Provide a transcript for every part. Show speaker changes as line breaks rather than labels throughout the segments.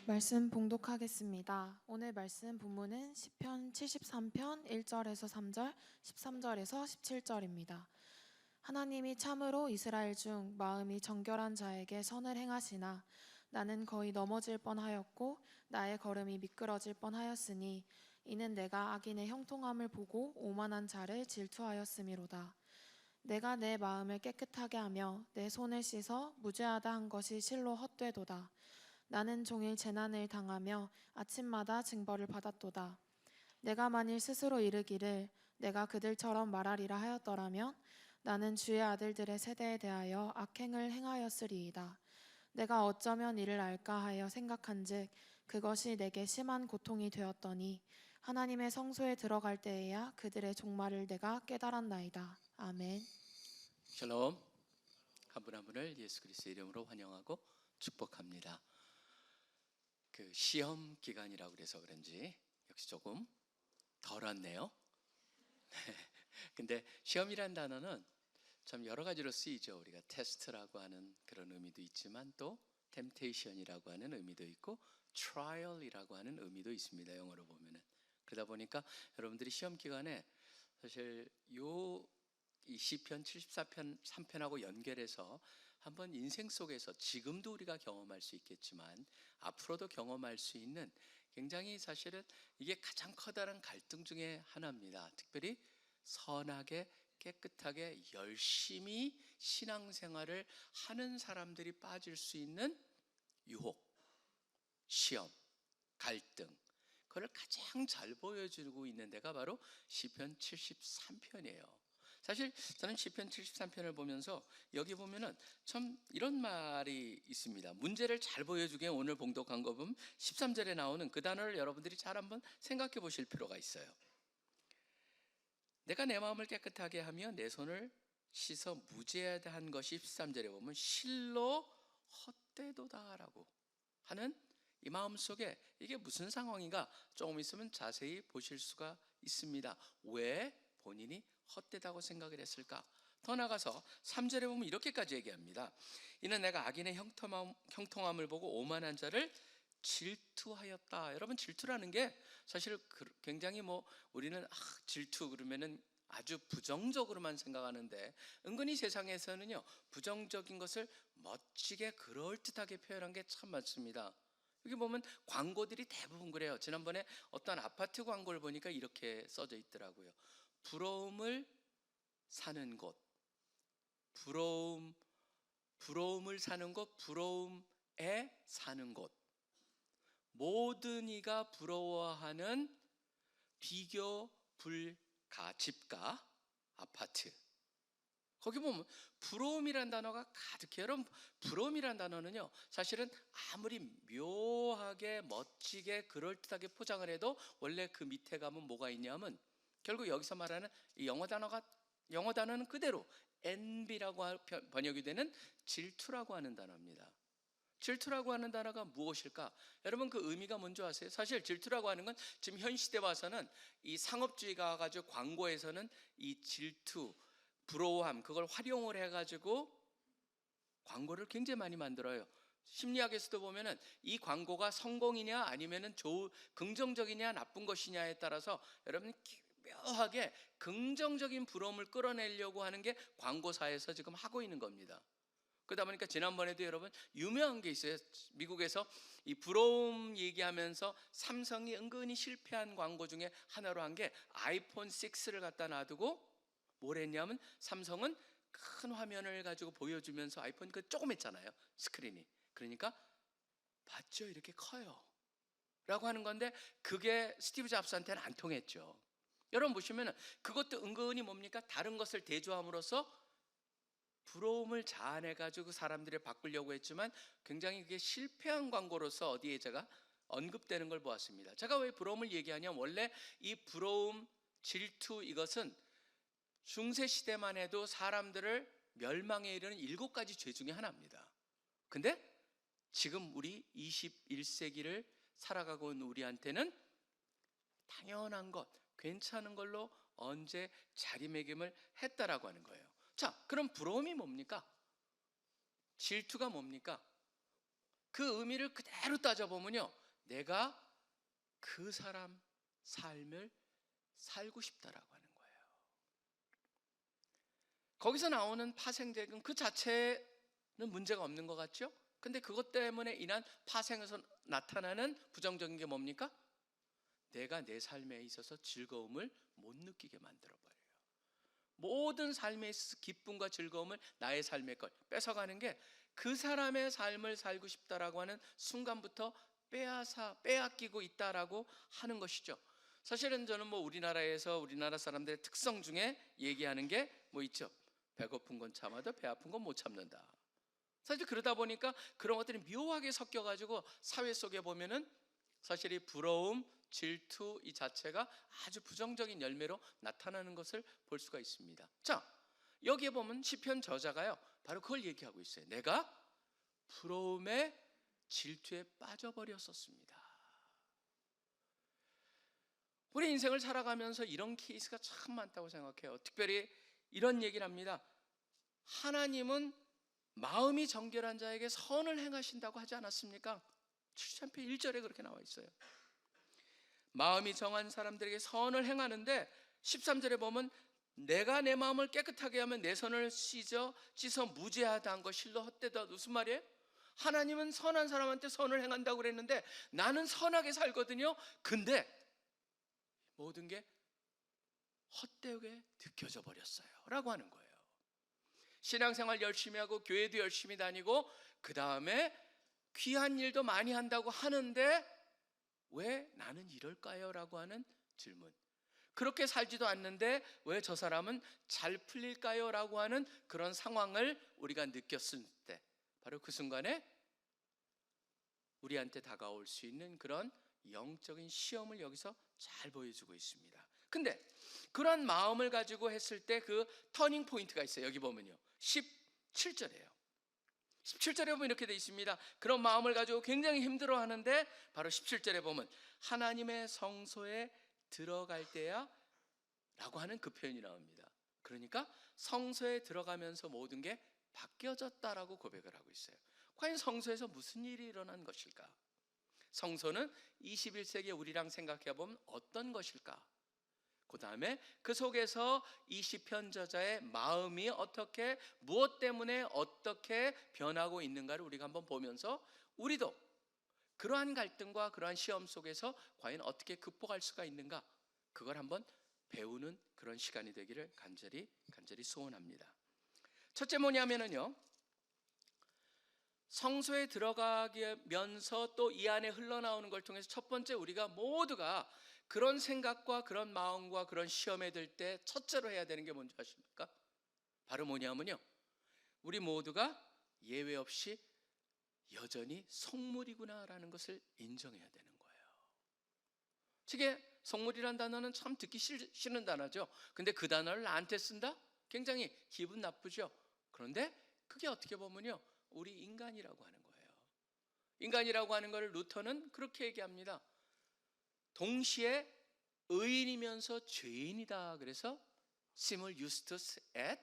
말씀 봉독하겠습니다. 오늘 말씀 본문은 시편 73편 1절에서 3절, 13절에서 17절입니다. 하나님이 참으로 이스라엘 중 마음이 정결한 자에게 선을 행하시나 나는 거의 넘어질 뻔하였고 나의 걸음이 미끄러질 뻔하였으니 이는 내가 악인의 형통함을 보고 오만한 자를 질투하였음이로다. 내가 내 마음을 깨끗하게 하며 내 손을 씻어 무죄하다 한 것이 실로 헛되도다. 나는 종일 재난을 당하며 아침마다 징벌을 받았도다. 내가 만일 스스로 이르기를 내가 그들처럼 말하리라 하였더라면 나는 주의 아들들의 세대에 대하여 악행을 행하였으리이다. 내가 어쩌면 이를 알까 하여 생각한즉 그것이 내게 심한 고통이 되었더니 하나님의 성소에 들어갈 때에야 그들의 종말을 내가 깨달았나이다. 아멘.
샬롬. 한 분 한 분을 예수 그리스도의 이름으로 환영하고 축복합니다. 그 시험 기간이라고 그래서 그런지 역시 조금 덜 왔네요. 근데 시험이란 단어는 참 여러 가지로 쓰이죠. 우리가 테스트라고 하는 그런 의미도 있지만 또 템테이션이라고 하는 의미도 있고 트라이얼이라고 하는 의미도 있습니다. 영어로 보면은. 그러다 보니까 여러분들이 시험 기간에 사실 이 시편 74편 3편하고 연결해서 한번 인생 속에서 지금도 우리가 경험할 수 있겠지만 앞으로도 경험할 수 있는 굉장히 사실은 이게 가장 커다란 갈등 중에 하나입니다. 특별히 선하게 깨끗하게 열심히 신앙생활을 하는 사람들이 빠질 수 있는 유혹, 시험, 갈등, 그걸 가장 잘 보여주고 있는 데가 바로 시편 73편이에요. 사실 저는 시편 73편을 보면서 여기 보면은 참 이런 말이 있습니다. 문제를 잘 보여주기에 오늘 봉독한 거 보면 13절에 나오는 그 단어를 여러분들이 잘 한번 생각해 보실 필요가 있어요. 내가 내 마음을 깨끗하게 하며 내 손을 씻어 무죄하다 한 것이 13절에 보면 실로 헛되도다라고 하는 이 마음속에 이게 무슨 상황인가 조금 있으면 자세히 보실 수가 있습니다. 왜 본인이 헛되다고 생각을 했을까? 더 나가서 3절에 보면 이렇게까지 얘기합니다. 이는 내가 악인의 형통함을 보고 오만한 자를 질투하였다. 여러분, 질투라는 게 사실 굉장히 우리는 질투 그러면은 아주 부정적으로만 생각하는데 은근히 세상에서는요 부정적인 것을 멋지게 그럴듯하게 표현한 게 참 많습니다. 여기 보면 광고들이 대부분 그래요. 지난번에 어떤 아파트 광고를 보니까 이렇게 써져 있더라고요. 부러움을 사는 곳, 부러움을 사는 곳, 부러움에 사는 곳, 모든 이가 부러워하는 비교 불가 집가 아파트. 거기 보면 부러움이란 단어가 가득해요. 여러분, 부러움이란 단어는요 사실은 아무리 묘하게 멋지게 그럴듯하게 포장을 해도 원래 그 밑에 가면 뭐가 있냐면 결국 여기서 말하는 이 영어 단어는 그대로 envy라고 번역이 되는 질투라고 하는 단어입니다. 질투라고 하는 단어가 무엇일까? 여러분, 그 의미가 뭔지 아세요? 사실 질투라고 하는 건 지금 현 시대 와서는 이 상업주의가 가지고 광고에서는 이 질투, 부러워함, 그걸 활용을 해가지고 광고를 굉장히 많이 만들어요. 심리학에서도 보면은 이 광고가 성공이냐 아니면은 긍정적이냐 나쁜 것이냐에 따라서 여러분 묘하게 긍정적인 부러움을 끌어내려고 하는 게 광고사에서 지금 하고 있는 겁니다. 그러다 보니까 지난번에도 여러분 유명한 게 있어요. 미국에서 이 부러움 얘기하면서 삼성이 은근히 실패한 광고 중에 하나로 한 게 아이폰 6를 갖다 놔두고 뭘 했냐면 삼성은 큰 화면을 가지고 보여주면서 아이폰 그 조그맸잖아요 스크린이. 그러니까 봤죠, 이렇게 커요 라고 하는 건데 그게 스티브 잡스한테는 안 통했죠. 여러분 보시면 그것도 은근히 뭡니까? 다른 것을 대조함으로써 부러움을 자아내가지고 사람들을 바꾸려고 했지만 굉장히 그게 실패한 광고로서 어디에 제가 언급되는 걸 보았습니다. 제가 왜 부러움을 얘기하냐면 원래 이 부러움, 질투 이것은 중세시대만 해도 사람들을 멸망에 이르는 7가지 죄 중에 하나입니다. 근데 지금 우리 21세기를 살아가고 있는 우리한테는 당연한 것, 괜찮은 걸로 언제 자리매김을 했다라고 하는 거예요. 자, 그럼 부러움이 뭡니까? 질투가 뭡니까? 그 의미를 그대로 따져보면요, 내가 그 사람 삶을 살고 싶다라고 하는 거예요. 거기서 나오는 파생적인 그 자체는 문제가 없는 것 같죠? 근데 그것 때문에 인한 파생에서 나타나는 부정적인 게 뭡니까? 내가 내 삶에 있어서 즐거움을 못 느끼게 만들어버려요. 모든 삶에 있어서 기쁨과 즐거움을 나의 삶의 걸 뺏어가는 게 그 사람의 삶을 살고 싶다라고 하는 순간부터 빼앗기고 있다라고 하는 것이죠. 사실은 저는 우리나라에서 우리나라 사람들의 특성 중에 얘기하는 게 뭐 있죠? 배고픈 건 참아도 배 아픈 건 못 참는다. 사실 그러다 보니까 그런 것들이 묘하게 섞여가지고 사회 속에 보면은 사실 이 부러움, 질투 이 자체가 아주 부정적인 열매로 나타나는 것을 볼 수가 있습니다. 자, 여기에 보면 시편 저자가요, 바로 그걸 얘기하고 있어요. 내가 부러움에 질투에 빠져버렸었습니다. 우리 인생을 살아가면서 이런 케이스가 참 많다고 생각해요. 특별히 이런 얘기를 합니다. 하나님은 마음이 정결한 자에게 선을 행하신다고 하지 않았습니까? 7편편 1절에 그렇게 나와 있어요. 마음이 정한 사람들에게 선을 행하는데 13절에 보면 내가 내 마음을 깨끗하게 하면 내 손을 씻어 무죄하다 한 것 실로 헛되다. 무슨 말이에요? 하나님은 선한 사람한테 선을 행한다고 그랬는데 나는 선하게 살거든요. 근데 모든 게 헛되게 느껴져 버렸어요 라고 하는 거예요. 신앙생활 열심히 하고 교회도 열심히 다니고 그 다음에 귀한 일도 많이 한다고 하는데 왜 나는 이럴까요? 라고 하는 질문. 그렇게 살지도 않는데 왜 저 사람은 잘 풀릴까요? 라고 하는 그런 상황을 우리가 느꼈을 때 바로 그 순간에 우리한테 다가올 수 있는 그런 영적인 시험을 여기서 잘 보여주고 있습니다. 근데 그런 마음을 가지고 했을 때 그 터닝 포인트가 있어요. 여기 보면요 17절이에요 17절에 보면 이렇게 되어 있습니다. 그런 마음을 가지고 굉장히 힘들어 하는데 바로 17절에 보면 하나님의 성소에 들어갈 때야 라고 하는 그 표현이 나옵니다. 그러니까 성소에 들어가면서 모든 게 바뀌어졌다라고 고백을 하고 있어요. 과연 성소에서 무슨 일이 일어난 것일까? 성소는 21세기 우리랑 생각해 보면 어떤 것일까? 그 다음에 그 속에서 이 시편 저자의 마음이 어떻게 무엇 때문에 어떻게 변하고 있는가를 우리가 한번 보면서 우리도 그러한 갈등과 그러한 시험 속에서 과연 어떻게 극복할 수가 있는가, 그걸 한번 배우는 그런 시간이 되기를 간절히 소원합니다. 첫째 뭐냐면요, 성소에 들어가면서 또 이 안에 흘러나오는 걸 통해서 첫 번째 우리가 모두가 그런 생각과 그런 마음과 그런 시험에 들 때 첫째로 해야 되는 게 뭔지 아십니까? 바로 뭐냐면요, 우리 모두가 예외 없이 여전히 속물이구나라는 것을 인정해야 되는 거예요. 이게 속물이란 단어는 참 듣기 싫은 단어죠. 근데 그 단어를 나한테 쓴다? 굉장히 기분 나쁘죠. 그런데 그게 어떻게 보면요, 우리 인간이라고 하는 거예요. 인간이라고 하는 것을 루터는 그렇게 얘기합니다. 동시에 의인이면서 죄인이다. 그래서 simul justus et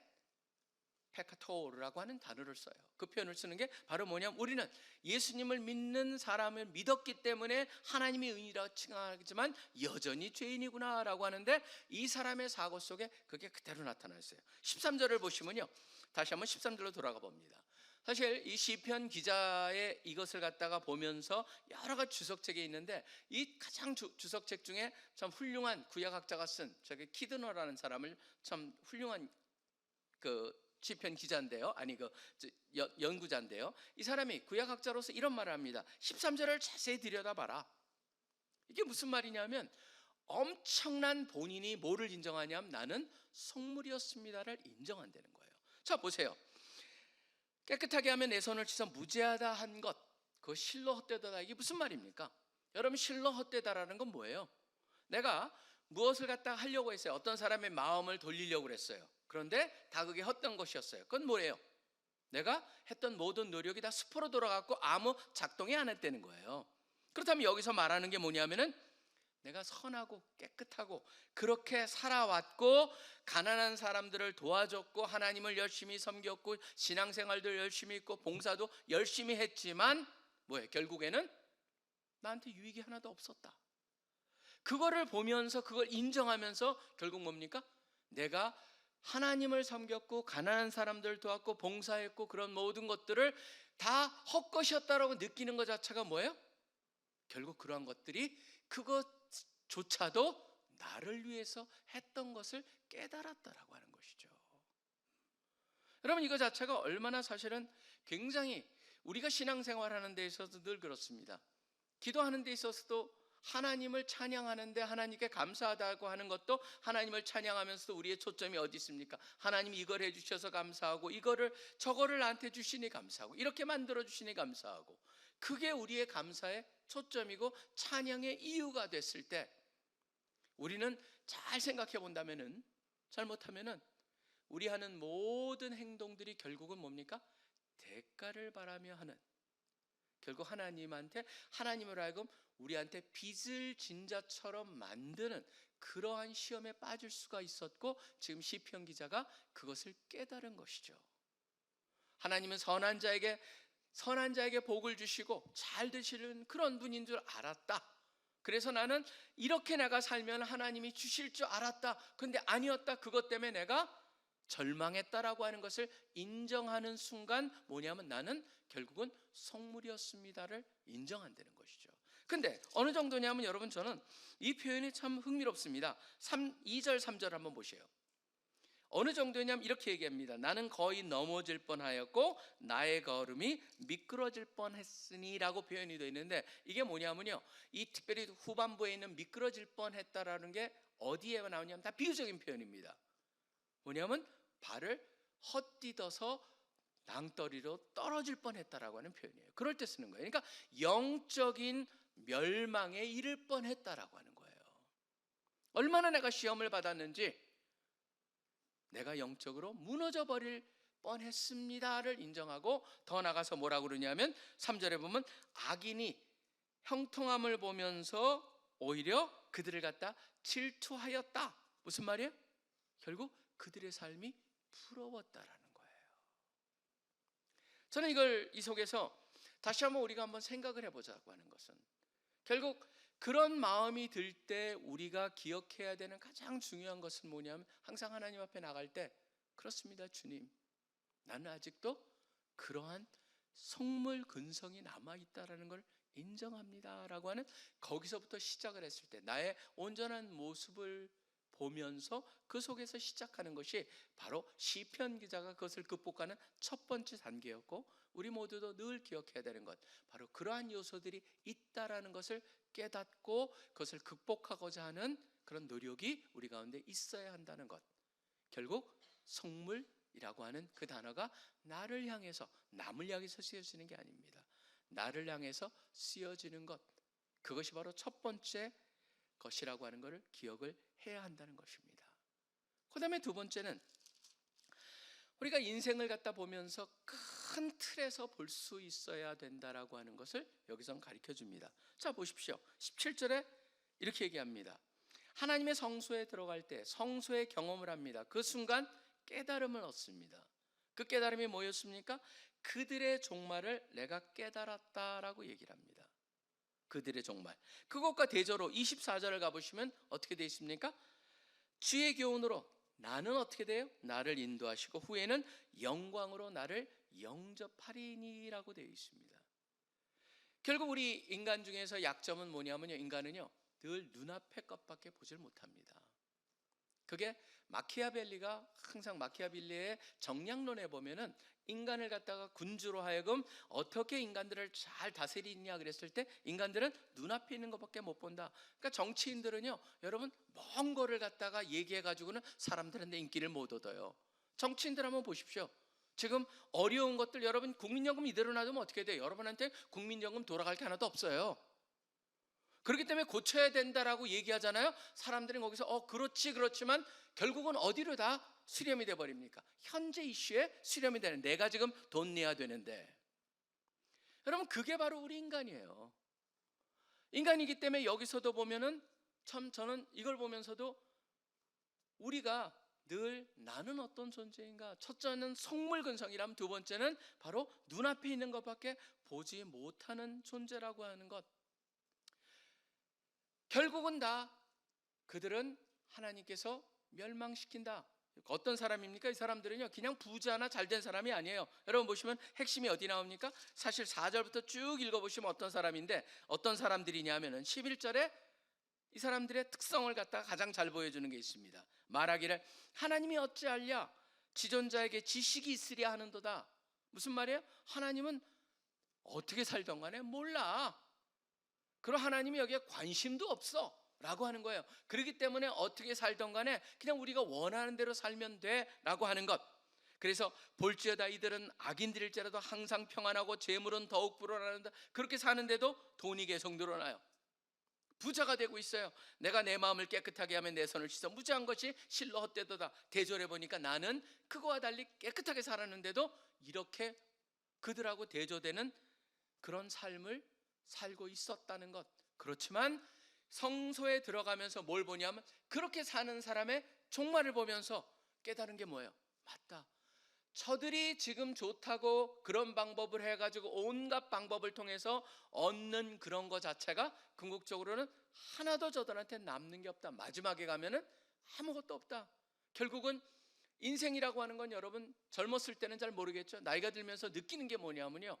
peccator라고 하는 단어를 써요. 그 표현을 쓰는 게 바로 뭐냐면 우리는 예수님을 믿는 사람을 믿었기 때문에 하나님이 의인이라고 칭하지만 여전히 죄인이구나 라고 하는데 이 사람의 사고 속에 그게 그대로 나타나 있어요. 13절을 보시면요, 다시 한번 13절로 돌아가 봅니다. 사실 이 시편 기자의 이것을 갖다가 보면서 여러 가지 주석책이 있는데 이 가장 주석책 중에 참 훌륭한 구약학자가 쓴 저기 키드너라는 사람을 참 훌륭한 그 시편 기자인데요, 아니 그 연구자인데요, 이 사람이 구약학자로서 이런 말을 합니다. 13절을 자세히 들여다봐라. 이게 무슨 말이냐면 엄청난 본인이 뭐를 인정하냐면 나는 속물이었습니다를 인정한다는 거예요. 자 보세요. 깨끗하게 하면 내 손을 씻어 무죄하다 한 것, 그거 실로 헛되다, 이게 무슨 말입니까? 여러분, 실로 헛되다라는 건 뭐예요? 내가 무엇을 갖다가 하려고 했어요. 어떤 사람의 마음을 돌리려고 했어요. 그런데 다 그게 헛된 것이었어요. 그건 뭐예요? 내가 했던 모든 노력이 다 수포로 돌아갔고 아무 작동이 안 했다는 거예요. 그렇다면 여기서 말하는 게 뭐냐면은 내가 선하고 깨끗하고 그렇게 살아왔고 가난한 사람들을 도와줬고 하나님을 열심히 섬겼고 신앙생활도 열심히 했고 봉사도 열심히 했지만 뭐예요? 결국에는 나한테 유익이 하나도 없었다. 그거를 보면서 그걸 인정하면서 결국 뭡니까? 내가 하나님을 섬겼고 가난한 사람들 도왔고 봉사했고 그런 모든 것들을 다 헛것이었다라고 느끼는 것 자체가 뭐예요? 결국 그러한 것들이 그것조차도 나를 위해서 했던 것을 깨달았다라고 하는 것이죠. 여러분, 이거 자체가 얼마나 사실은 굉장히 우리가 신앙생활하는 데 있어서 늘 그렇습니다. 기도하는 데 있어서도 하나님을 찬양하는데 하나님께 감사하다고 하는 것도 하나님을 찬양하면서도 우리의 초점이 어디 있습니까? 하나님이 이걸 해주셔서 감사하고 저거를 나한테 주시니 감사하고 이렇게 만들어 주시니 감사하고, 그게 우리의 감사의 초점이고 찬양의 이유가 됐을 때 우리는 잘 생각해 본다면은, 잘못하면은 우리 하는 모든 행동들이 결국은 뭡니까? 대가를 바라며 하는, 결국 하나님으로 하여금 우리한테 빚을 진 자처럼 만드는 그러한 시험에 빠질 수가 있었고, 지금 시편 기자가 그것을 깨달은 것이죠. 하나님은 선한 자에게 복을 주시고 잘 되시는 그런 분인 줄 알았다. 그래서 나는 이렇게 내가 살면 하나님이 주실 줄 알았다. 근데 아니었다. 그것 때문에 내가 절망했다라고 하는 것을 인정하는 순간 뭐냐면 나는 결국은 성물이었습니다를 인정한다는 것이죠. 근데 어느 정도냐면 여러분, 저는 이 표현이 참 흥미롭습니다. 2절 3절 한번 보세요. 어느 정도냐면 이렇게 얘기합니다. 나는 거의 넘어질 뻔하였고 나의 걸음이 미끄러질 뻔했으니 라고 표현이 되어 있는데, 이게 뭐냐면요, 이 특별히 후반부에 있는 미끄러질 뻔했다라는 게 어디에 나오냐면 다 비유적인 표현입니다. 뭐냐면 발을 헛디뎌서 낭떠리로 떨어질 뻔했다라고 하는 표현이에요. 그럴 때 쓰는 거예요. 그러니까 영적인 멸망에 이를 뻔했다라고 하는 거예요. 얼마나 내가 시험을 받았는지, 내가 영적으로 무너져 버릴 뻔했습니다를 인정하고, 더 나가서 뭐라고 그러냐면 3절에 보면 악인이 형통함을 보면서 오히려 그들을 갖다 질투하였다. 무슨 말이에요? 결국 그들의 삶이 부러웠다라는 거예요. 저는 이 속에서 다시 한번 우리가 한번 생각을 해보자고 하는 것은, 결국 그런 마음이 들 때 우리가 기억해야 되는 가장 중요한 것은 뭐냐면, 항상 하나님 앞에 나갈 때 그렇습니다. 주님, 나는 아직도 그러한 성물 근성이 남아있다라는 걸 인정합니다 라고 하는, 거기서부터 시작을 했을 때 나의 온전한 모습을 보면서 그 속에서 시작하는 것이 바로 시편 기자가 그것을 극복하는 첫 번째 단계였고, 우리 모두도 늘 기억해야 되는 것, 바로 그러한 요소들이 있다라는 것을 깨닫고 그것을 극복하고자 하는 그런 노력이 우리 가운데 있어야 한다는 것. 결국 성물이라고 하는 그 단어가 나를 향해서, 남을 향해서 쓰여지는 게 아닙니다. 나를 향해서 쓰여지는 것, 그것이 바로 첫 번째 것이라고 하는 것을 기억을 해야 한다는 것입니다. 그 다음에 두 번째는, 우리가 인생을 갖다 보면서 큰 틀에서 볼 수 있어야 된다라고 하는 것을 여기서 가르쳐 줍니다. 자, 보십시오. 17절에 이렇게 얘기합니다. 하나님의 성소에 들어갈 때 성소의 경험을 합니다. 그 순간 깨달음을 얻습니다. 그 깨달음이 뭐였습니까? 그들의 종말을 내가 깨달았다라고 얘기를 합니다. 그들의 종말. 그것과 대조로 24절을 가보시면 어떻게 되어 있습니까? 주의 교훈으로 나는 어떻게 돼요? 나를 인도하시고 후에는 영광으로 나를 영접하리니라고 되어 있습니다. 결국 우리 인간 중에서 약점은 뭐냐면요, 인간은요 늘 눈앞의 것밖에 보질 못합니다. 그게 마키아벨리가 항상 마키아벨리의 정략론에 보면은 인간을 갖다가 군주로 하여금 어떻게 인간들을 잘 다스리냐 그랬을 때 인간들은 눈앞에 있는 것밖에 못 본다. 그러니까 정치인들은요, 여러분 먼 거를 갖다가 얘기해 가지고는 사람들한테 인기를 못 얻어요. 정치인들 한번 보십시오. 지금 어려운 것들, 여러분 국민연금 이대로 놔두면 어떻게 돼요? 여러분한테 국민연금 돌아갈 게 하나도 없어요. 그렇기 때문에 고쳐야 된다라고 얘기하잖아요. 사람들은 거기서 그렇지만 결국은 어디로 다 수렴이 돼 버립니까? 현재 이슈에 수렴이 되는, 내가 지금 돈 내야 되는데. 여러분, 그게 바로 우리 인간이에요. 인간이기 때문에 여기서도 보면은 참, 저는 이걸 보면서도 우리가 늘 나는 어떤 존재인가? 첫째는 속물근성이라면 두 번째는 바로 눈앞에 있는 것밖에 보지 못하는 존재라고 하는 것. 결국은 다 그들은 하나님께서 멸망시킨다. 어떤 사람입니까? 이 사람들은요, 그냥 부자나 잘된 사람이 아니에요. 여러분 보시면 핵심이 어디 나옵니까? 사실 4절부터 쭉 읽어보시면 어떤 사람인데, 어떤 사람들이냐면은 11절에 이 사람들의 특성을 갖다가 가장 잘 보여주는 게 있습니다. 말하기를 하나님이 어찌하랴? 지존자에게 지식이 있으랴 하는도다. 무슨 말이에요? 하나님은 어떻게 살던 간에 몰라. 그럼 하나님이 여기에 관심도 없어 라고 하는 거예요. 그렇기 때문에 어떻게 살던 간에 그냥 우리가 원하는 대로 살면 돼 라고 하는 것. 그래서 볼지어다 이들은 악인들일지라도 항상 평안하고 재물은 더욱 불어나는다. 그렇게 사는데도 돈이 계속 늘어나요. 부자가 되고 있어요. 내가 내 마음을 깨끗하게 하면 내 손을 씻어 무지한 것이 실로 헛되도다. 대절해 보니까 나는 그거와 달리 깨끗하게 살았는데도 이렇게 그들하고 대조되는 그런 삶을 살고 있었다는 것. 그렇지만 성소에 들어가면서 뭘 보냐면 그렇게 사는 사람의 종말을 보면서 깨달은 게 뭐예요? 맞다. 저들이 지금 좋다고 그런 방법을 해가지고 온갖 방법을 통해서 얻는 그런 거 자체가 궁극적으로는 하나도 저들한테 남는 게 없다. 마지막에 가면은 아무것도 없다. 결국은 인생이라고 하는 건 여러분 젊었을 때는 잘 모르겠죠. 나이가 들면서 느끼는 게 뭐냐면요,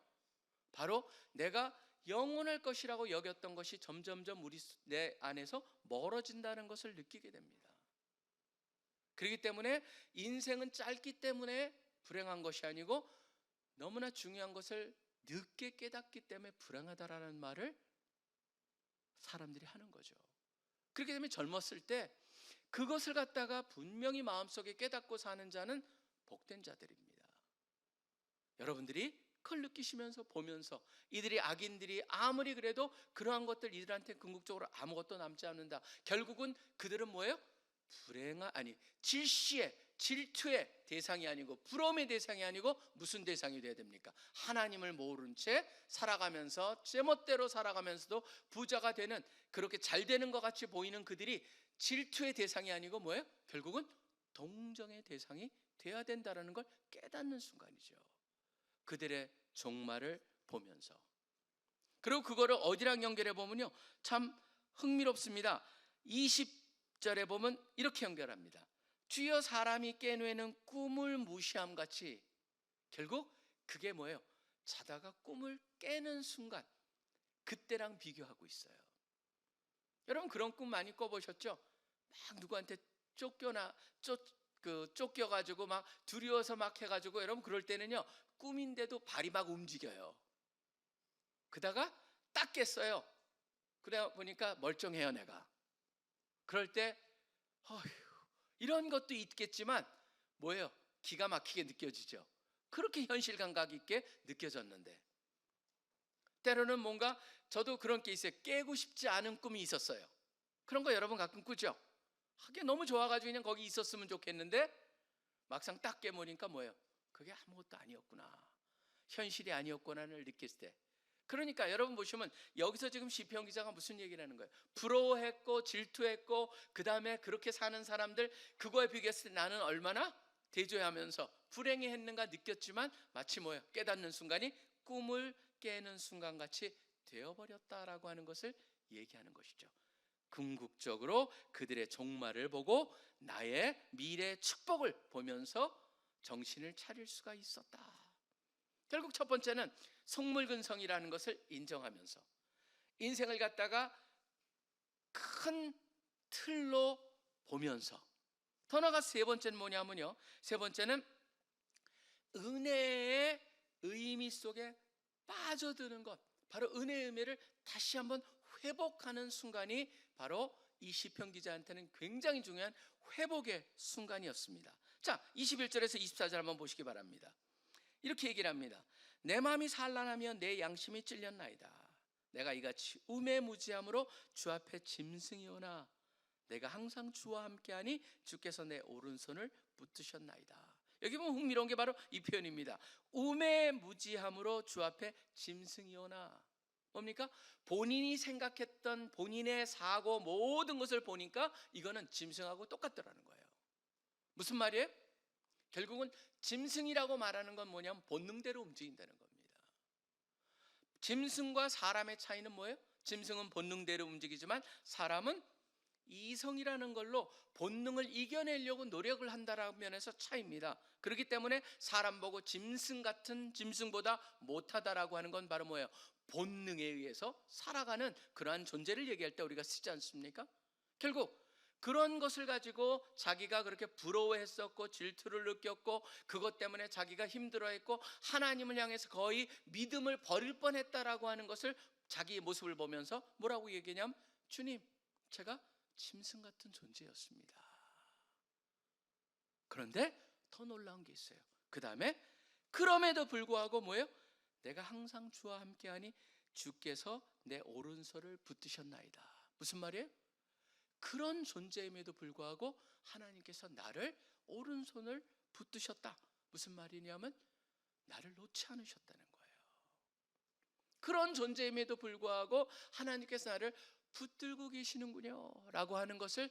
바로 내가 영원할 것이라고 여겼던 것이 점점점 내 안에서 멀어진다는 것을 느끼게 됩니다. 그렇기 때문에 인생은 짧기 때문에 불행한 것이 아니고 너무나 중요한 것을 늦게 깨닫기 때문에 불행하다라는 말을 사람들이 하는 거죠. 그렇기 때문에 젊었을 때 그것을 갖다가 분명히 마음속에 깨닫고 사는 자는 복된 자들입니다. 여러분들이 그걸 느끼시면서 보면서 이들이 악인들이 아무리 그래도 그러한 것들 이들한테 궁극적으로 아무것도 남지 않는다. 결국은 그들은 뭐예요? 질시의 질투의 대상이 아니고 부러움의 대상이 아니고 무슨 대상이 돼야 됩니까? 하나님을 모른 채 살아가면서 제멋대로 살아가면서도 부자가 되는, 그렇게 잘 되는 것 같이 보이는 그들이 질투의 대상이 아니고 뭐예요? 결국은 동정의 대상이 돼야 된다는 걸 깨닫는 순간이죠. 그들의 종말을 보면서. 그리고 그거를 어디랑 연결해 보면요, 참 흥미롭습니다. 20절에 보면 이렇게 연결합니다. 주여 사람이 깨뇌는 꿈을 무시함 같이. 결국 그게 뭐예요? 자다가 꿈을 깨는 순간, 그때랑 비교하고 있어요. 여러분 그런 꿈 많이 꿔보셨죠? 막 누구한테 쫓겨가지고 막 두려워서 막 해가지고, 여러분 그럴 때는요 꿈인데도 발이 막 움직여요. 그러다가 딱 깼어요. 그래 보니까 멀쩡해요 내가. 그럴 때 이런 것도 있겠지만 뭐예요? 기가 막히게 느껴지죠. 그렇게 현실 감각 있게 느껴졌는데, 때로는 뭔가 저도 그런 게 있어요. 깨고 싶지 않은 꿈이 있었어요. 그런 거 여러분 가끔 꾸죠? 하긴 너무 좋아가지고 그냥 거기 있었으면 좋겠는데 막상 딱 깨보니까 뭐예요? 그게 아무것도 아니었구나, 현실이 아니었구나를 느꼈을 때. 그러니까 여러분 보시면 여기서 지금 시편 기자가 무슨 얘기를 하는 거예요? 부러워했고 질투했고 그 다음에 그렇게 사는 사람들, 그거에 비교했을 때 나는 얼마나 대조하면서 불행했는가 느꼈지만 마치 뭐예요? 깨닫는 순간이 꿈을 깨는 순간같이 되어버렸다라고 하는 것을 얘기하는 것이죠. 궁극적으로 그들의 종말을 보고 나의 미래 축복을 보면서 정신을 차릴 수가 있었다. 결국 첫 번째는 속물근성이라는 것을 인정하면서 인생을 갖다가 큰 틀로 보면서, 더 나아가 세 번째는 뭐냐면요, 세 번째는 은혜의 의미 속에 빠져드는 것, 바로 은혜의 의미를 다시 한번 회복하는 순간이 바로 이 시편 기자한테는 굉장히 중요한 회복의 순간이었습니다. 자, 21절에서 24절 한번 보시기 바랍니다. 이렇게 얘기를 합니다. 내 마음이 산란하며 내 양심이 찔렸나이다. 내가 이같이 우매무지함으로 주 앞에 짐승이오나 내가 항상 주와 함께하니 주께서 내 오른손을 붙드셨나이다. 여기 보면 흥미로운 게 바로 이 표현입니다. 우매무지함으로 주 앞에 짐승이오나. 뭡니까? 본인이 생각했던 본인의 사고 모든 것을 보니까 이거는 짐승하고 똑같더라는 거예요. 무슨 말이에요? 결국은 짐승이라고 말하는 건 뭐냐면 본능대로 움직인다는 겁니다. 짐승과 사람의 차이는 뭐예요? 짐승은 본능대로 움직이지만 사람은 이성이라는 걸로 본능을 이겨내려고 노력을 한다라는 면에서 차이입니다. 그렇기 때문에 사람 보고 짐승 같은 짐승보다 못하다라고 하는 건 바로 뭐예요? 본능에 의해서 살아가는 그러한 존재를 얘기할 때 우리가 쓰지 않습니까? 결국 그런 것을 가지고 자기가 그렇게 부러워했었고 질투를 느꼈고 그것 때문에 자기가 힘들어했고 하나님을 향해서 거의 믿음을 버릴 뻔했다라고 하는 것을 자기의 모습을 보면서 뭐라고 얘기하냐면 주님, 제가 짐승 같은 존재였습니다. 그런데 더 놀라운 게 있어요. 그 다음에 그럼에도 불구하고 뭐예요? 내가 항상 주와 함께하니 주께서 내 오른손을 붙드셨나이다. 무슨 말이에요? 그런 존재임에도 불구하고 하나님께서 나를 오른손을 붙드셨다. 무슨 말이냐면 나를 놓지 않으셨다는 거예요. 그런 존재임에도 불구하고 하나님께서 나를 붙들고 계시는군요 라고 하는 것을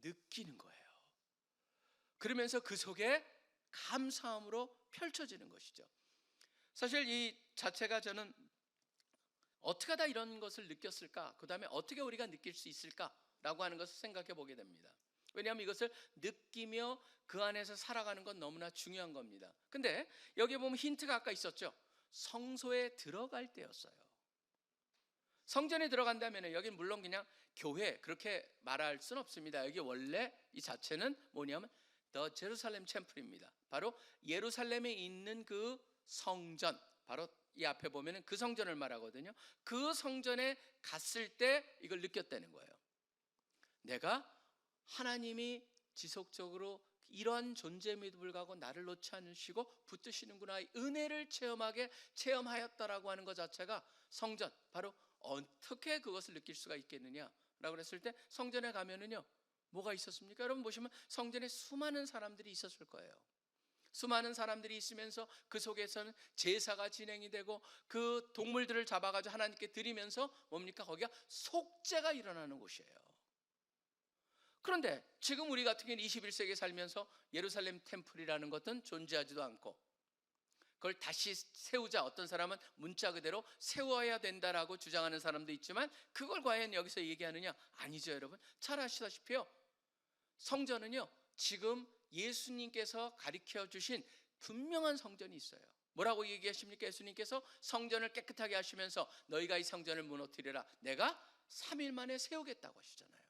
느끼는 거예요. 그러면서 그 속에 감사함으로 펼쳐지는 것이죠. 사실 이 자체가 저는 어떻게 하다 이런 것을 느꼈을까, 그 다음에 어떻게 우리가 느낄 수 있을까라고 하는 것을 생각해 보게 됩니다. 왜냐하면 이것을 느끼며 그 안에서 살아가는 건 너무나 중요한 겁니다. 근데 여기 보면 힌트가 아까 있었죠. 성소에 들어갈 때였어요. 성전에 들어간다면 여기 물론 그냥 교회 그렇게 말할 수는 없습니다. 여기 원래 이 자체는 뭐냐면 더 제루살렘 템플입니다. 바로 예루살렘에 있는 그 성전, 바로 이 앞에 보면은 그 성전을 말하거든요. 그 성전에 갔을 때 이걸 느꼈다는 거예요. 내가 하나님이 지속적으로 이러한 존재임에도 불구하고 나를 놓지 않으시고 붙드시는구나, 이 은혜를 체험하였다라고 하는 것 자체가 성전, 바로 어떻게 그것을 느낄 수가 있겠느냐라고 했을 때 성전에 가면은요 뭐가 있었습니까? 여러분 보시면 성전에 수많은 사람들이 있었을 거예요. 수많은 사람들이 있으면서 그 속에서는 제사가 진행이 되고 그 동물들을 잡아가지고 하나님께 드리면서 뭡니까? 거기가 속죄가 일어나는 곳이에요. 그런데 지금 우리 같은 경우는 21세기에 살면서 예루살렘 템플이라는 것은 존재하지도 않고 그걸 다시 세우자, 어떤 사람은 문자 그대로 세워야 된다라고 주장하는 사람도 있지만 그걸 과연 여기서 얘기하느냐? 아니죠, 여러분. 잘 아시다시피요, 성전은요 지금 예수님께서 가르쳐 주신 분명한 성전이 있어요. 뭐라고 얘기하십니까? 예수님께서 성전을 깨끗하게 하시면서 너희가 이 성전을 무너뜨리라, 내가 3일 만에 세우겠다고 하시잖아요.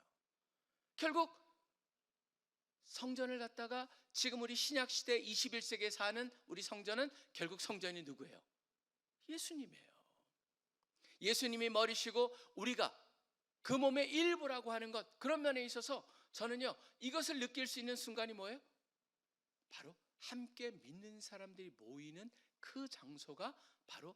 결국 성전을 갖다가 지금 우리 신약시대 21세기에 사는 우리 성전은 결국 성전이 누구예요? 예수님이에요. 예수님이 머리시고 우리가 그 몸의 일부라고 하는 것, 그런 면에 있어서 저는요 이것을 느낄 수 있는 순간이 뭐예요? 바로 함께 믿는 사람들이 모이는 그 장소가 바로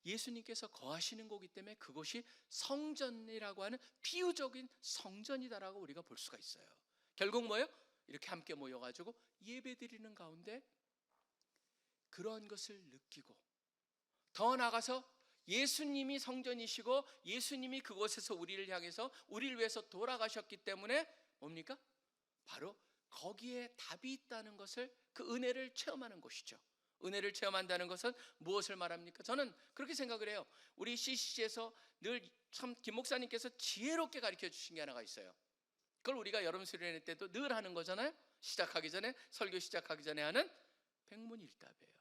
예수님께서 거하시는 곳이기 때문에 그것이 성전이라고 하는 비유적인 성전이다라고 우리가 볼 수가 있어요. 결국 뭐예요? 이렇게 함께 모여가지고 예배드리는 가운데 그런 것을 느끼고, 더 나아가서 예수님이 성전이시고 예수님이 그곳에서 우리를 향해서 우리를 위해서 돌아가셨기 때문에 뭡니까? 바로 거기에 답이 있다는 것을, 그 은혜를 체험하는 곳이죠. 은혜를 체험한다는 것은 무엇을 말합니까? 저는 그렇게 생각을 해요. 우리 CCC에서 늘 참 김 목사님께서 지혜롭게 가르쳐 주신 게 하나가 있어요. 그걸 우리가 여름 수련회 때도 늘 하는 거잖아요. 시작하기 전에, 설교 시작하기 전에 하는 백문일답이에요.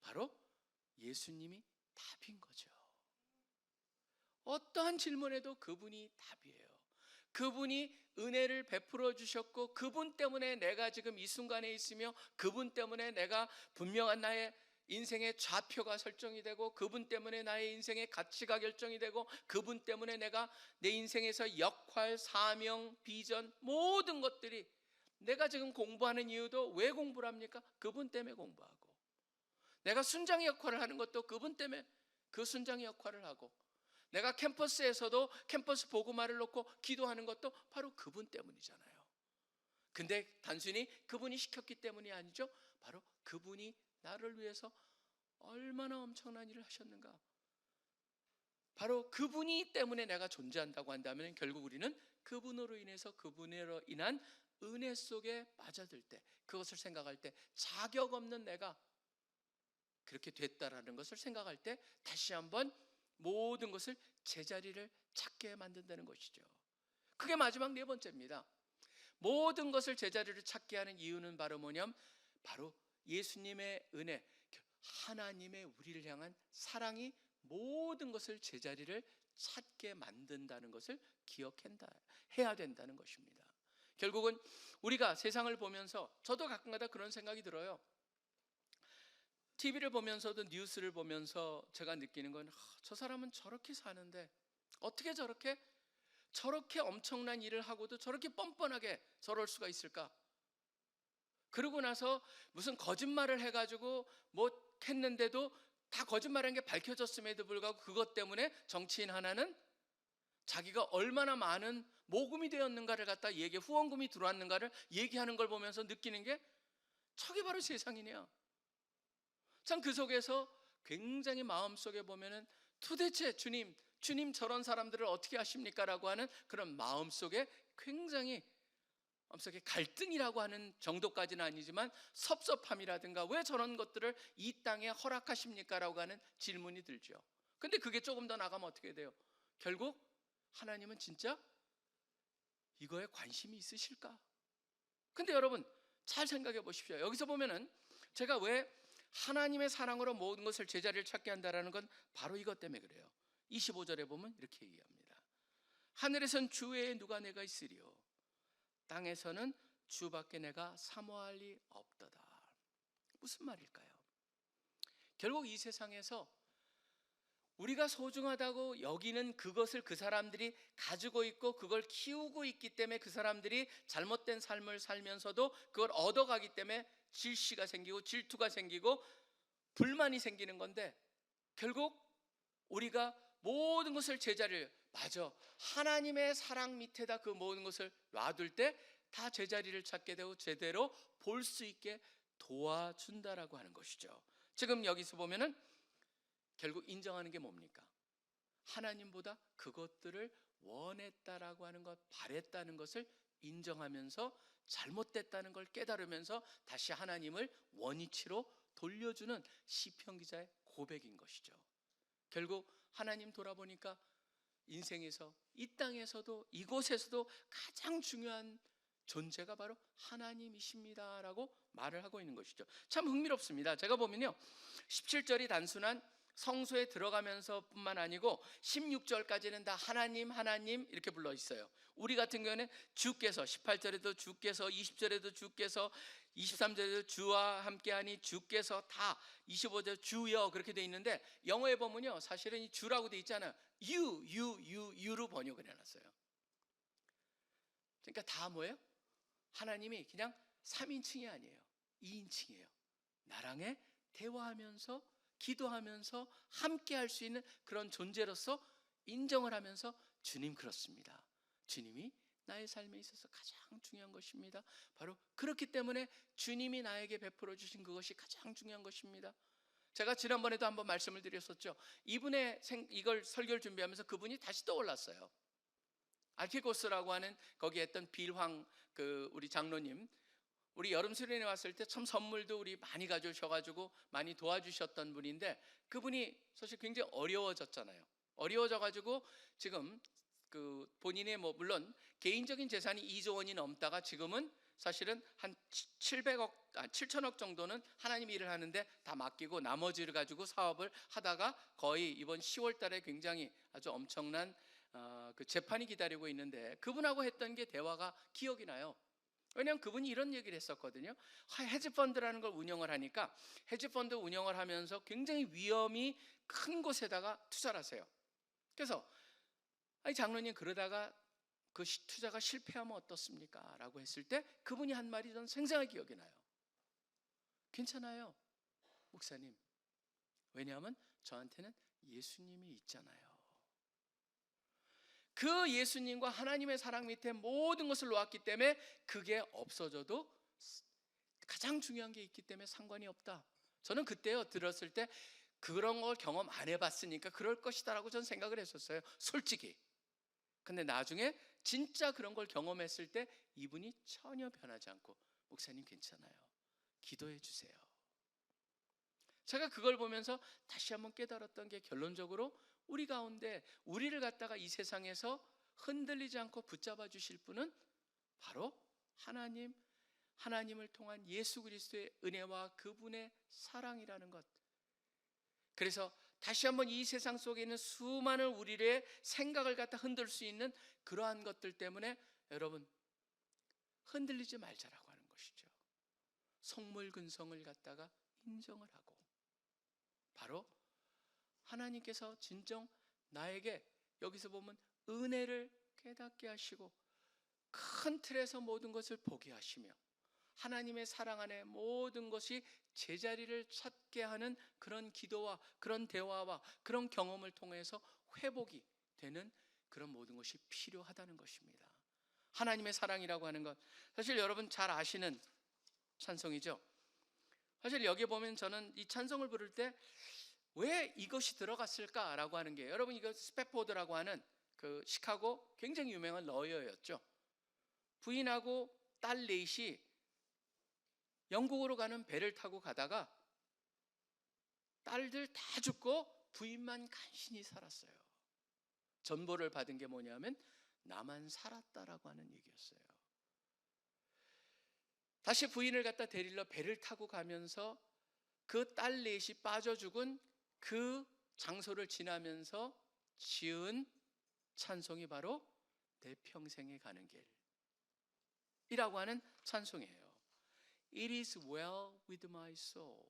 바로 예수님이 답인 거죠. 어떠한 질문에도 그분이 답이에요. 그분이 은혜를 베풀어 주셨고 그분 때문에 내가 지금 이 순간에 있으며 그분 때문에 내가 분명한 나의 인생의 좌표가 설정이 되고 그분 때문에 나의 인생의 가치가 결정이 되고 그분 때문에 내가 내 인생에서 역할, 사명, 비전, 모든 것들이, 내가 지금 공부하는 이유도 왜 공부를 합니까? 그분 때문에 공부하고, 내가 순장의 역할을 하는 것도 그분 때문에 그 순장의 역할을 하고, 내가 캠퍼스에서도 캠퍼스 복음화를 놓고 기도하는 것도 바로 그분 때문이잖아요. 근데 단순히 그분이 시켰기 때문이 아니죠. 바로 그분이 나를 위해서 얼마나 엄청난 일을 하셨는가. 바로 그분이 때문에 내가 존재한다고 한다면 결국 우리는 그분으로 인해서, 그분으로 인한 은혜 속에 빠져들 때, 그것을 생각할 때 자격 없는 내가 그렇게 됐다라는 것을 생각할 때 다시 한번 모든 것을 제자리를 찾게 만든다는 것이죠. 그게 마지막 네 번째입니다. 모든 것을 제자리를 찾게 하는 이유는 바로 뭐냐면 바로 예수님의 은혜, 하나님의 우리를 향한 사랑이 모든 것을 제자리를 찾게 만든다는 것을 기억해야 된다는 것입니다. 결국은 우리가 세상을 보면서 저도 가끔가다 그런 생각이 들어요. TV를 보면서도 뉴스를 보면서 제가 느끼는 건 저 사람은 저렇게 사는데 어떻게 저렇게 엄청난 일을 하고도 저렇게 뻔뻔하게 저럴 수가 있을까? 그러고 나서 무슨 거짓말을 해가지고 뭐 했는데도 다 거짓말한 게 밝혀졌음에도 불구하고 그것 때문에 정치인 하나는 자기가 얼마나 많은 모금이 되었는가를 갖다 후원금이 들어왔는가를 얘기하는 걸 보면서 느끼는 게 저게 바로 세상이네요. 참 그 속에서 굉장히 마음속에 보면은 도대체 주님 저런 사람들을 어떻게 하십니까? 라고 하는 그런 마음속에 굉장히 마음속에 갈등이라고 하는 정도까지는 아니지만 섭섭함이라든가 왜 저런 것들을 이 땅에 허락하십니까? 라고 하는 질문이 들죠. 근데 그게 조금 더 나가면 어떻게 돼요? 결국 하나님은 진짜 이거에 관심이 있으실까? 근데 여러분 잘 생각해 보십시오. 여기서 보면은 제가 왜 하나님의 사랑으로 모든 것을 제자리를 찾게 한다라는 건 바로 이것 때문에 그래요. 25절에 보면 이렇게 얘기합니다. 하늘에선 주 외에 누가 내가 있으리요 땅에서는 주밖에 내가 사모할 리 없도다. 무슨 말일까요? 결국 이 세상에서 우리가 소중하다고 여기는 그것을 그 사람들이 가지고 있고 그걸 키우고 있기 때문에 그 사람들이 잘못된 삶을 살면서도 그걸 얻어가기 때문에 질시가 생기고 질투가 생기고 불만이 생기는 건데, 결국 우리가 모든 것을 제자리를 하나님의 사랑 밑에다 그 모든 것을 놔둘 때 다 제자리를 찾게 되고 제대로 볼 수 있게 도와준다라고 하는 것이죠. 지금 여기서 보면은 결국 인정하는 게 뭡니까? 하나님보다 그것들을 원했다라고 하는 것, 바랬다는 것을 인정하면서 잘못됐다는 걸 깨달으면서 다시 하나님을 원위치로 돌려주는 시편 기자의 고백인 것이죠. 결국 하나님 돌아보니까 인생에서 이 땅에서도 이곳에서도 가장 중요한 존재가 바로 하나님이십니다라고 말을 하고 있는 것이죠. 참 흥미롭습니다. 제가 보면요 17절이 단순한 성소에 들어가면서 뿐만 아니고 16절까지는 다 하나님 이렇게 불러 있어요. 우리 같은 경우에는 주께서 18절에도 주께서, 20절에도 주께서, 23절에도 주와 함께하니 주께서, 다 25절 주여 그렇게 돼 있는데 영어에 보면요 사실은 이 주라고 돼 있잖아요. you로 번역을 해놨어요. 그러니까 다 뭐예요? 하나님이 그냥 3인칭이 아니에요. 2인칭이에요. 나랑의 대화하면서 기도하면서 함께 할 수 있는 그런 존재로서 인정을 하면서 주님 그렇습니다. 주님이 나의 삶에 있어서 가장 중요한 것입니다. 바로 그렇기 때문에 주님이 나에게 베풀어 주신 그것이 가장 중요한 것입니다. 제가 지난번에도 한번 말씀을 드렸었죠. 이걸 설교를 준비하면서 그분이 다시 떠올랐어요. 알키고스라고 하는 거기에 했던 빌황 우리 장로님, 우리 여름 수련회 왔을 때 참 선물도 우리 많이 가져오셔가지고 많이 도와주셨던 분인데 그분이 사실 굉장히 어려워졌잖아요. 어려워져가지고 지금 본인의 물론 개인적인 재산이 2조 원이 넘다가 지금은 사실은 한 7천억 정도는 하나님 일을 하는데 다 맡기고 나머지를 가지고 사업을 하다가 거의 이번 10월 달에 굉장히 아주 엄청난 재판이 기다리고 있는데 그분하고 했던 게 대화가 기억이 나요. 왜냐하면 그분이 이런 얘기를 했었거든요. 헤지펀드라는 걸 운영을 하니까 헤지펀드 운영을 하면서 굉장히 위험이 큰 곳에다가 투자를 하세요. 그래서 장로님 그러다가 그 투자가 실패하면 어떻습니까? 라고 했을 때 그분이 한 말이 저는 생생하게 기억이 나요. 괜찮아요 목사님, 왜냐하면 저한테는 예수님이 있잖아요. 그 예수님과 하나님의 사랑 밑에 모든 것을 놓았기 때문에 그게 없어져도 가장 중요한 게 있기 때문에 상관이 없다. 저는 그때요 들었을 때 그런 걸 경험 안 해봤으니까 그럴 것이다 라고 저는 생각을 했었어요, 솔직히. 근데 나중에 진짜 그런 걸 경험했을 때 이분이 전혀 변하지 않고 목사님 괜찮아요. 기도해 주세요. 제가 그걸 보면서 다시 한번 깨달았던 게 결론적으로 우리 가운데 우리를 갖다가 이 세상에서 흔들리지 않고 붙잡아 주실 분은 바로 하나님을 통한 예수 그리스도의 은혜와 그분의 사랑이라는 것. 그래서 다시 한번 이 세상 속에 있는 수많은 우리의 생각을 갖다 흔들 수 있는 그러한 것들 때문에 여러분 흔들리지 말자라고 하는 것이죠. 성물근성을 갖다가 인정을 하고 바로 하나님께서 진정 나에게 여기서 보면 은혜를 깨닫게 하시고 큰 틀에서 모든 것을 보게 하시며 하나님의 사랑 안에 모든 것이 제자리를 찾게 하는 그런 기도와 그런 대화와 그런 경험을 통해서 회복이 되는 그런 모든 것이 필요하다는 것입니다. 하나님의 사랑이라고 하는 것 사실 여러분 잘 아시는 찬송이죠. 사실 여기 보면 저는 이 찬송을 부를 때 왜 이것이 들어갔을까라고 하는 게 여러분 이거 스패포드라고 하는 그 시카고 굉장히 유명한 러이어였죠. 부인하고 딸 넷이 영국으로 가는 배를 타고 가다가 딸들 다 죽고 부인만 간신히 살았어요. 전보를 받은 게 뭐냐면 나만 살았다라고 하는 얘기였어요. 다시 부인을 갖다 데리러 배를 타고 가면서 그 딸 넷이 빠져 죽은 그 장소를 지나면서 지은 찬송이 바로 내 평생에 가는 길이라고 하는 찬송이에요. It is well with my soul.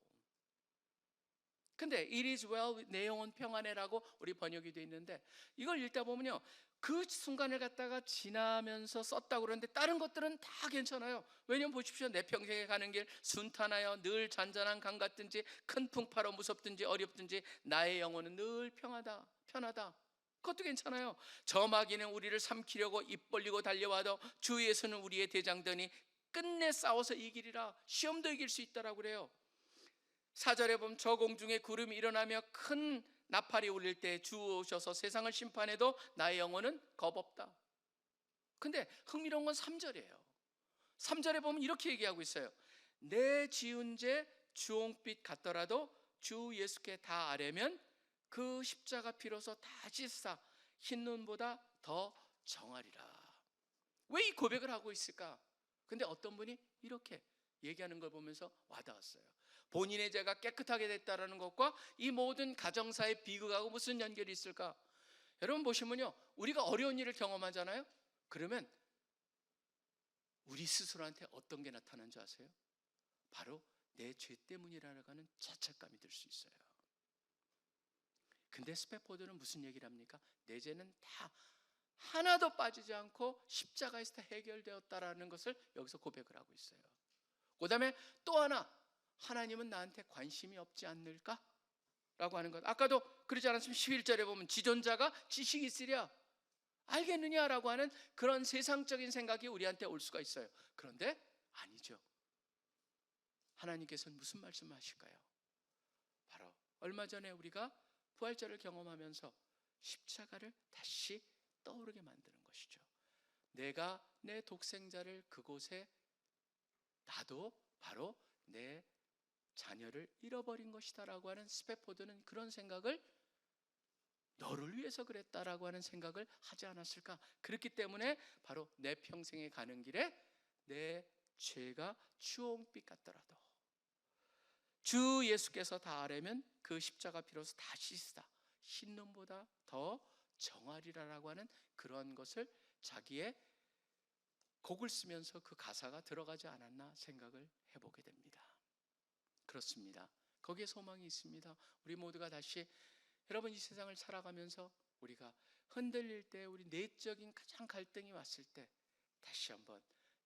근데 It is well with 내 영혼 평안해라고 우리 번역이 되어 있는데 이걸 읽다 보면요 그 순간을 갖다가 지나면서 썼다고 그러는데 다른 것들은 다 괜찮아요. 왜냐면 보십시오. 내 평생에 가는 길 순탄하여 늘 잔잔한 강 같든지 큰 풍파로 무섭든지 어렵든지 나의 영혼은 늘 편하다. 그것도 괜찮아요. 저 마귀는 우리를 삼키려고 입 벌리고 달려와도 주 예수는 우리의 대장더니 끝내 싸워서 이기리라. 시험도 이길 수 있다라고 그래요. 4절에 보면 저 공중에 구름이 일어나며 큰 나팔이 울릴 때 주 오셔서 세상을 심판해도 나의 영혼은 겁없다. 근데 흥미로운 건 3절이에요. 3절에 보면 이렇게 얘기하고 있어요. 내 지은 죄 주홍빛 같더라도 주 예수께 다 아뢰면 그 십자가 피로서 다 씻사 흰 눈보다 더 정하리라. 왜 이 고백을 하고 있을까? 근데 어떤 분이 이렇게 얘기하는 걸 보면서 와닿았어요. 본인의 죄가 깨끗하게 됐다라는 것과 이 모든 가정사의 비극하고 무슨 연결이 있을까? 여러분 보시면요 우리가 어려운 일을 경험하잖아요. 그러면 우리 스스로한테 어떤 게 나타나는 줄 아세요? 바로 내 죄 때문이라는 자책감이 들 수 있어요. 근데 스패포드는 무슨 얘기를 합니까? 내 죄는 다 하나도 빠지지 않고 십자가에서 다 해결되었다라는 것을 여기서 고백을 하고 있어요. 그 다음에 또 하나 하나님은 나한테 관심이 없지 않을까? 라고 하는 것. 아까도 그러지 않았으면 11절에 보면 지존자가 지식이 있으랴 알겠느냐? 라고 하는 그런 세상적인 생각이 우리한테 올 수가 있어요. 그런데 아니죠. 하나님께서는 무슨 말씀을 하실까요? 바로 얼마 전에 우리가 부활절을 경험하면서 십자가를 다시 떠오르게 만드는 것이죠. 내가 내 독생자를 그곳에 나도 바로 내 자녀를 잃어버린 것이다라고 하는 스패포드는 그런 생각을 너를 위해서 그랬다라고 하는 생각을 하지 않았을까? 그렇기 때문에 바로 내 평생에 가는 길에 내 죄가 주홍빛 같더라도 주 예수께서 다 아뢰면 그 십자가 피로서 다 씻으다 흰눈보다 더 정하리라라고 하는 그런 것을 자기의 곡을 쓰면서 그 가사가 들어가지 않았나 생각을 해보게 됩니다. 그렇습니다. 거기에 소망이 있습니다. 우리 모두가 다시 여러분 이 세상을 살아가면서 우리가 흔들릴 때 우리 내적인 가장 갈등이 왔을 때 다시 한번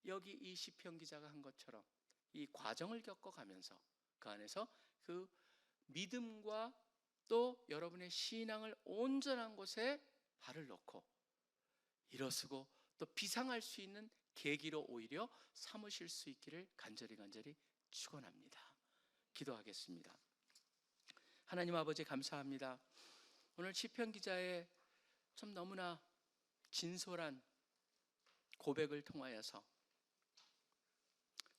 여기 이 시편 기자가 한 것처럼 이 과정을 겪어가면서 그 안에서 그 믿음과 또 여러분의 신앙을 온전한 곳에 발을 놓고 일어서고 또 비상할 수 있는 계기로 오히려 삼으실 수 있기를 간절히 축원합니다. 기도하겠습니다. 하나님 아버지 감사합니다. 오늘 시편 기자의 좀 너무나 진솔한 고백을 통하여서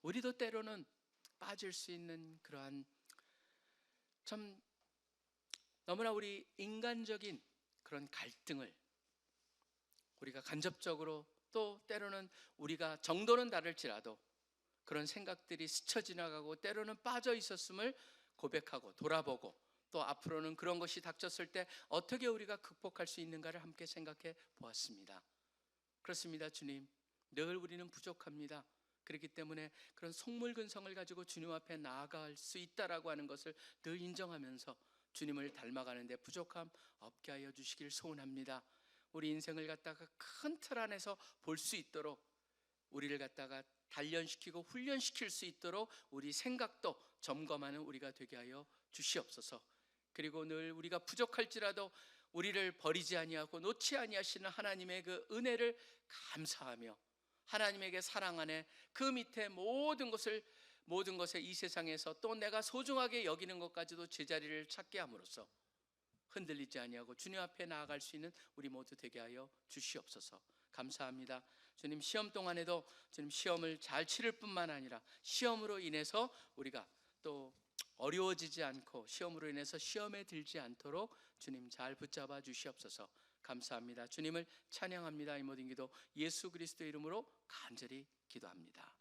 우리도 때로는 빠질 수 있는 그러한 참 너무나 우리 인간적인 그런 갈등을 우리가 간접적으로 또 때로는 우리가 정도는 다를지라도 그런 생각들이 스쳐 지나가고 때로는 빠져 있었음을 고백하고 돌아보고 또 앞으로는 그런 것이 닥쳤을 때 어떻게 우리가 극복할 수 있는가를 함께 생각해 보았습니다. 그렇습니다. 주님, 늘 우리는 부족합니다. 그렇기 때문에 그런 속물근성을 가지고 주님 앞에 나아갈 수 있다라고 하는 것을 늘 인정하면서 주님을 닮아가는 데 부족함 없게 하여 주시길 소원합니다. 우리 인생을 갖다가 큰 틀 안에서 볼 수 있도록 우리를 갖다가 단련시키고 훈련시킬 수 있도록 우리 생각도 점검하는 우리가 되게 하여 주시옵소서. 그리고 늘 우리가 부족할지라도 우리를 버리지 아니하고 놓지 아니하시는 하나님의 그 은혜를 감사하며 하나님에게 사랑 안에 그 밑에 모든 것에 이 세상에서 또 내가 소중하게 여기는 것까지도 제자리를 찾게 함으로써 흔들리지 아니하고 주님 앞에 나아갈 수 있는 우리 모두 되게 하여 주시옵소서. 감사합니다. 주님, 시험 동안에도 주님 시험을 잘 치를 뿐만 아니라 시험으로 인해서 우리가 또 어려워지지 않고 시험으로 인해서 시험에 들지 않도록 주님 잘 붙잡아 주시옵소서. 감사합니다. 주님을 찬양합니다. 이 모든 기도 예수 그리스도 이름으로 간절히 기도합니다.